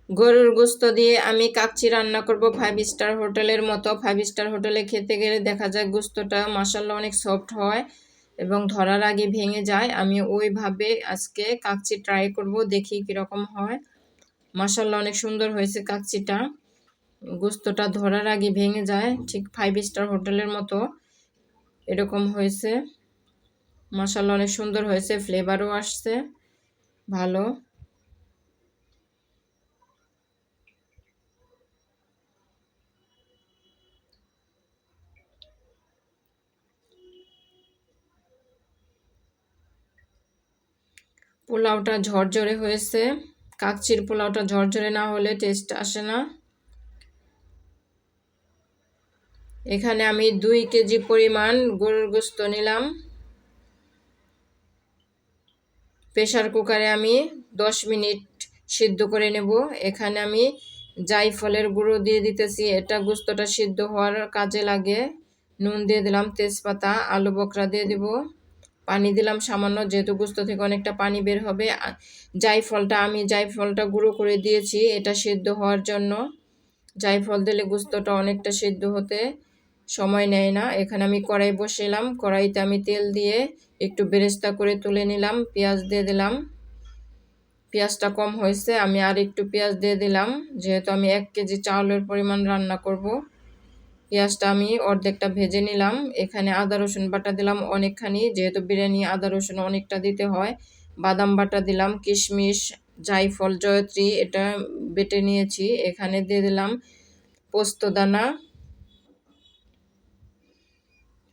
গরুর গোস্ত দিয়ে আমি কাচ্চি রান্না করব 5 স্টার হোটেলের মতো। 5 স্টার হোটেলে খেতে গেলে দেখা যায় গোস্তটা মাশাআল্লাহ অনেক সফট হয় এবং ধরার আগে ভেঙে যায়। আমি ওইভাবে আজকে কাচ্চি ট্রাই করব, দেখি কীরকম হয়। মাশাআল্লাহ অনেক সুন্দর হয়েছে কাচ্চিটা। গোস্তটা ধরার আগে ভেঙে যায়, ঠিক 5 স্টার হোটেলের মতো এরকম হয়েছে। মাশাআল্লাহ অনেক সুন্দর হয়েছে, ফ্লেভারও আসছে ভালো। পোলাওটা ঝরঝরে হয়েছে। কাচ্চির পোলাওটা ঝরঝরে না হলে টেস্ট আসে না। এখানে আমি 2 কেজি পরিমাণ গরুর গোস্ত নিলাম। প্রেসার কুকারে আমি 10 মিনিট সিদ্ধ করে নেব। এখানে আমি জায়ফলের গুঁড়ো দিয়ে দিতেছি, এটা গোস্তটা সিদ্ধ হওয়ার কাজে লাগে। নুন দিয়ে দিলাম, তেজপাতা, আলু বকরা দিয়ে দিব, পানি দিলাম সামান্য, যেহেতু গোস্ত থেকে অনেকটা পানি বের হবে। জায়ফলটা গুঁড়ো করে দিয়েছি এটা সিদ্ধ হওয়ার জন্য। জায়ফল দিলে গোস্তটা অনেকটা সিদ্ধ হতে সময় নেয় না। এখানে আমি কড়াই বসালাম, কড়াইতে আমি তেল দিয়ে একটু বেরেস্তা করে তুলে নিলাম, পেঁয়াজ দিয়ে দিলাম। পেঁয়াজটা কম হয়েছে, আমি আর একটু পেঁয়াজ দিয়ে দিলাম, যেহেতু আমি 1 কেজি চাউলের পরিমাণ রান্না করব। পেঁয়াজটা আমি অর্ধেকটা ভেজে নিলাম। এখানে আদা রসুন বাটা দিলাম অনেকখানি, যেহেতু বিরিয়ানি আদা রসুন অনেকটা দিতে হয়। বাদাম বাটা দিলাম, কিশমিশ, জায়ফল, জয়ত্রী এটা বেটে নিয়েছি। এখানে দিয়ে দিলাম পোস্তদানা।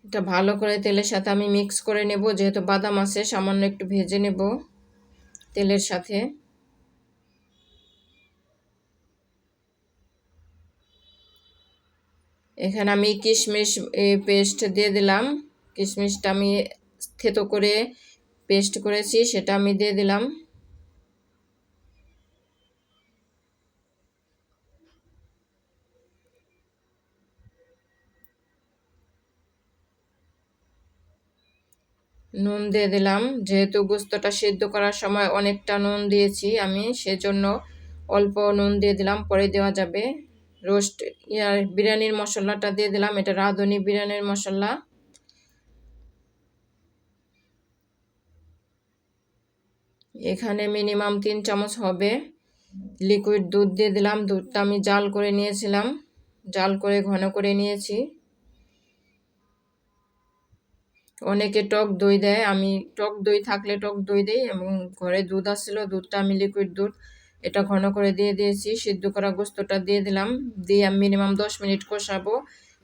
এটা ভালো করে তেলের সাথে আমি মিক্স করে নেব, যেহেতু বাদাম আছে সামান্য একটু ভেজে নেব তেলের সাথে। এখানে আমি কিশমিশ পেস্ট দিয়ে দিলাম। কিশমিশটা আমি থেতো করে পেস্ট করেছি, সেটা আমি দিয়ে দিলাম। নুন দিয়ে দিলাম, যেহেতু গোস্তটা সিদ্ধ করার সময় অনেকটা নুন দিয়েছি আমি, সেজন্য অল্প নুন দিয়ে দিলাম, পরে দেওয়া যাবে। বিরিয়ানির মশলাটা দিয়ে দিলাম, এটা রাঁধুনি বিরিয়ানির মশলা। এখানে মিনিমাম 3 চামচ হবে। লিকুইড দুধ দিয়ে দিলাম, দুধটা আমি জাল করে নিয়েছিলাম, জাল করে ঘন করে নিয়েছি। অনেকে টক দই দেয়, আমি টক দই থাকলে টক দই দিই, এবং ঘরে দুধ আসছিল, দুধটা আমি লিকুইড দুধ এটা ঘন করে দিয়ে দিয়েছি। সিদ্ধ করা গোস্তটা দিয়ে দিলাম, দিয়ে আমি মিনিমাম 10 মিনিট কষাবো,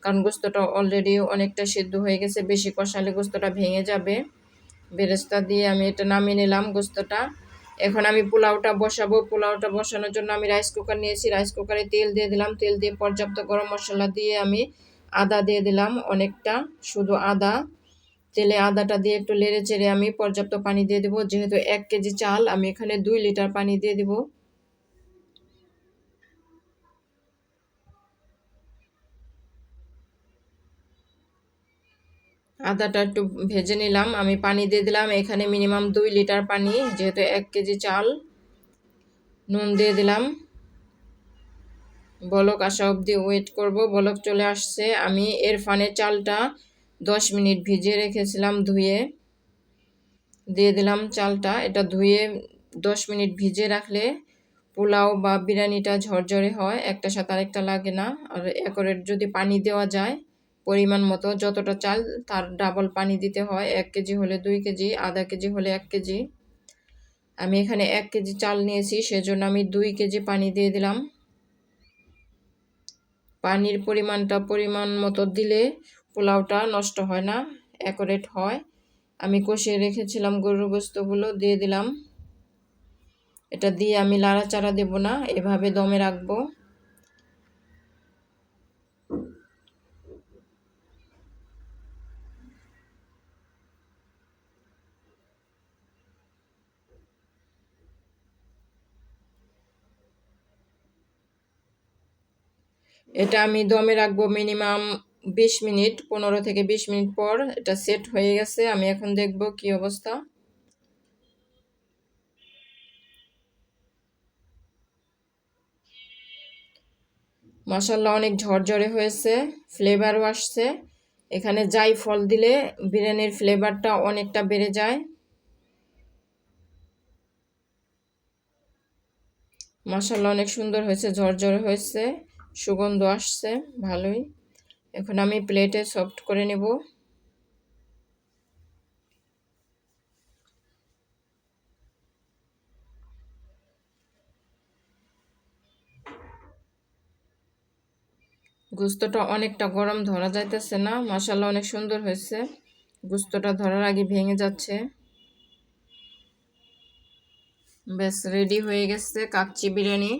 কারণ গোস্তটা অলরেডি অনেকটা সিদ্ধ হয়ে গেছে, বেশি কষালে গোস্তটা ভেঙে যাবে। বেরেস্তা দিয়ে আমি এটা নামিয়ে নিলাম গোস্তটা। এখন আমি পোলাওটা বসাবো। পোলাওটা বসানোর জন্য আমি রাইস কুকার নিয়েছি, রাইস কুকারে তেল দিয়ে দিলাম, তেল দিয়ে পর্যাপ্ত গরম মশলা দিয়ে আমি আদা দিয়ে দিলাম অনেকটা, শুধু আদা। তেলে আদাটা দিয়ে একটু নেড়ে চেড়ে আমি পর্যাপ্ত পানি দিয়ে দেবো, যেহেতু 1 কেজি চাল আমি এখানে 2 লিটার পানি দিয়ে দেব। আদাটা একটু ভেজে নিলাম, আমি পানি দিয়ে দিলাম এখানে মিনিমাম 2 লিটার পানি, যেহেতু 1 কেজি চাল। নুন দিয়ে দিলাম, বলক আসা অবধি ওয়েট করব। বলক চলে আসছে। আমি এরফানের চালটা 10 মিনিট ভিজিয়ে রেখেছিলাম ধুয়ে, দিয়ে দিলাম চালটা। এটা ধুয়ে 10 মিনিট ভিজিয়ে রাখলে পোলাও বা বিরিয়ানিটা ঝরঝরে হয়, একটা সাথে আরেকটা লাগে না। আর একরে যদি পানি দেওয়া যায় পরিমাণ মতো, যতটা চাল তার ডাবল পানি দিতে হয়। 1 কেজি হলে 2 কেজি, আধা কেজি হলে 1 কেজি। আমি এখানে 1 কেজি চাল নিয়েছি, সেজন্য আমি 2 কেজি পানি দিয়ে দিলাম। পানির পরিমাণটা পরিমাণ মতো দিলে পোলাওটা নষ্ট হয় না, অ্যাকুরেট হয়। আমি কষিয়ে রেখেছিলাম গরুর গোস্তগুলো দিয়ে দিলাম। এটা দিয়ে আমি লাড়াচাড়া দেব না, এভাবে দমে রাখবো। এটা আমি দমে রাখবো মিনিমাম 20 মিনিট, 15 থেকে 20 মিনিট পর এটা সেট হয়ে গেছে। আমি এখন দেখব কি অবস্থা। মাশাআল্লাহ অনেক ঝরঝরে হয়েছে, ফ্লেভারও আসছে। এখানে জায়ফল দিলে বিরিয়ানির ফ্লেভারটা অনেকটা বেড়ে যায়। মাশাআল্লাহ অনেক সুন্দর হয়েছে, ঝরঝরে হয়েছে, সুগন্ধ আসছে ভালোই। এখন আমি প্লেটে সফট করে নেব। গোস্তটা অনেকটা গরম, ধরা যাইতেছে না। মাশাআল্লাহ অনেক সুন্দর হয়েছে, গোস্তটা ধরার আগে ভেঙে যাচ্ছে। ব্যাস রেডি হয়ে গেছে কাচ্চি বিরিয়ানি।